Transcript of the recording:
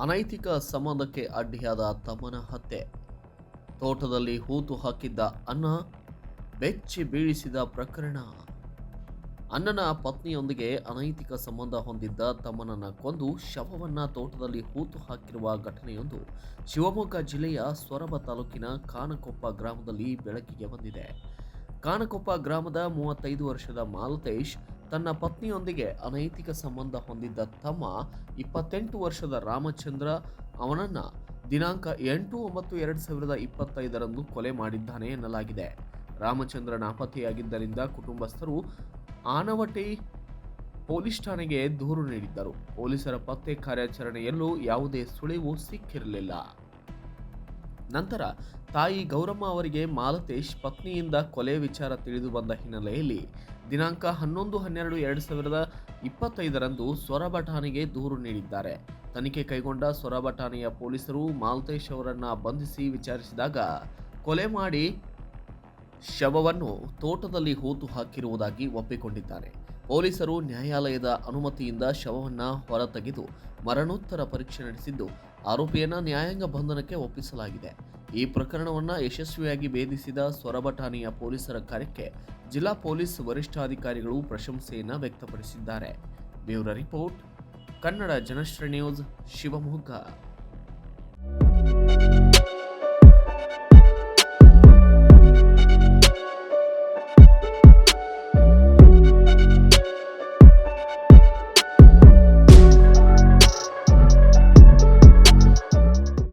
ಅನೈತಿಕ ಸಂಬಂಧಕ್ಕೆ ಅಡ್ಡಿಯಾದ ತಮ್ಮನ ಹತ್ಯೆ. ತೋಟದಲ್ಲಿ ಹೂತು ಹಾಕಿದ್ದ ಅನ್ನ ಬೆಚ್ಚಿ ಬೀಳಿಸಿದ ಪ್ರಕರಣ. ಅಣ್ಣನ ಪತ್ನಿಯೊಂದಿಗೆ ಅನೈತಿಕ ಸಂಬಂಧ ಹೊಂದಿದ್ದ ತಮ್ಮನನ್ನ ಕೊಂದು ಶವವನ್ನ ತೋಟದಲ್ಲಿ ಹೂತು ಹಾಕಿರುವ ಘಟನೆಯೊಂದು ಶಿವಮೊಗ್ಗ ಜಿಲ್ಲೆಯ ಸೊರಬ ತಾಲೂಕಿನ ಕಾನಕೊಪ್ಪ ಗ್ರಾಮದಲ್ಲಿ ಬೆಳಕಿಗೆ ಬಂದಿದೆ. ಕಾನಕೊಪ್ಪ ಗ್ರಾಮದ 35 ವರ್ಷದ ಮಾಲತೇಶ್ ತನ್ನ ಪತ್ನಿಯೊಂದಿಗೆ ಅನೈತಿಕ ಸಂಬಂಧ ಹೊಂದಿದ್ದ ತಮ್ಮ 28 ವರ್ಷದ ರಾಮಚಂದ್ರ ಅವನನ್ನ ದಿನಾಂಕ 8/9/2025 ಕೊಲೆ ಮಾಡಿದ್ದಾನೆ ಎನ್ನಲಾಗಿದೆ. ರಾಮಚಂದ್ರ ನಾಪತ್ತೆಯಾಗಿದ್ದರಿಂದ ಕುಟುಂಬಸ್ಥರು ಆನವಟ್ಟಿ ಪೊಲೀಸ್ ಠಾಣೆಗೆ ದೂರು ನೀಡಿದ್ದರು. ಪೊಲೀಸರ ಪತ್ತೆ ಕಾರ್ಯಾಚರಣೆಯಲ್ಲೂ ಯಾವುದೇ ಸುಳಿವು ಸಿಕ್ಕಿರಲಿಲ್ಲ. ನಂತರ ತಾಯಿ ಗೌರಮ್ಮ ಅವರಿಗೆ ಮಾಲತೇಶ್ ಪತ್ನಿಯಿಂದ ಕೊಲೆ ವಿಚಾರ ತಿಳಿದು ಬಂದ ಹಿನ್ನೆಲೆಯಲ್ಲಿ ದಿನಾಂಕ 11/12/2025 ಸೊರಬ ಠಾಣೆಗೆ ದೂರು ನೀಡಿದ್ದಾರೆ. ತನಿಖೆ ಕೈಗೊಂಡ ಸೊರಬ ಠಾಣೆಯ ಪೊಲೀಸರು ಮಾಲತೇಶ್ ಅವರನ್ನ ಬಂಧಿಸಿ ವಿಚಾರಿಸಿದಾಗ ಕೊಲೆ ಮಾಡಿ ಶವವನ್ನು ತೋಟದಲ್ಲಿ ಹೂತು ಹಾಕಿರುವುದಾಗಿ ಒಪ್ಪಿಕೊಂಡಿದ್ದಾರೆ. ಪೊಲೀಸರು ನ್ಯಾಯಾಲಯದ ಅನುಮತಿಯಿಂದ ಶವವನ್ನ ಹೊರತೆಗೆದು ಮರಣೋತ್ತರ ಪರೀಕ್ಷೆ ನಡೆಸಿದ್ದು ಆರೋಪಿಯನ್ನ ನ್ಯಾಯಾಂಗ ಬಂಧನಕ್ಕೆ ಒಪ್ಪಿಸಲಾಗಿದೆ. ಈ ಪ್ರಕರಣವನ್ನು ಯಶಸ್ವಿಯಾಗಿ ಭೇದಿಸಿದ ಸೊರಬ ಠಾಣೆಯ ಪೊಲೀಸರ ಕಾರ್ಯಕ್ಕೆ ಜಿಲ್ಲಾ ಪೊಲೀಸ್ ವರಿಷ್ಠಾಧಿಕಾರಿಗಳು ಪ್ರಶಂಸೆಯನ್ನು ವ್ಯಕ್ತಪಡಿಸಿದ್ದಾರೆ. Bureau report, Kannada Janashree news, Shivamogga.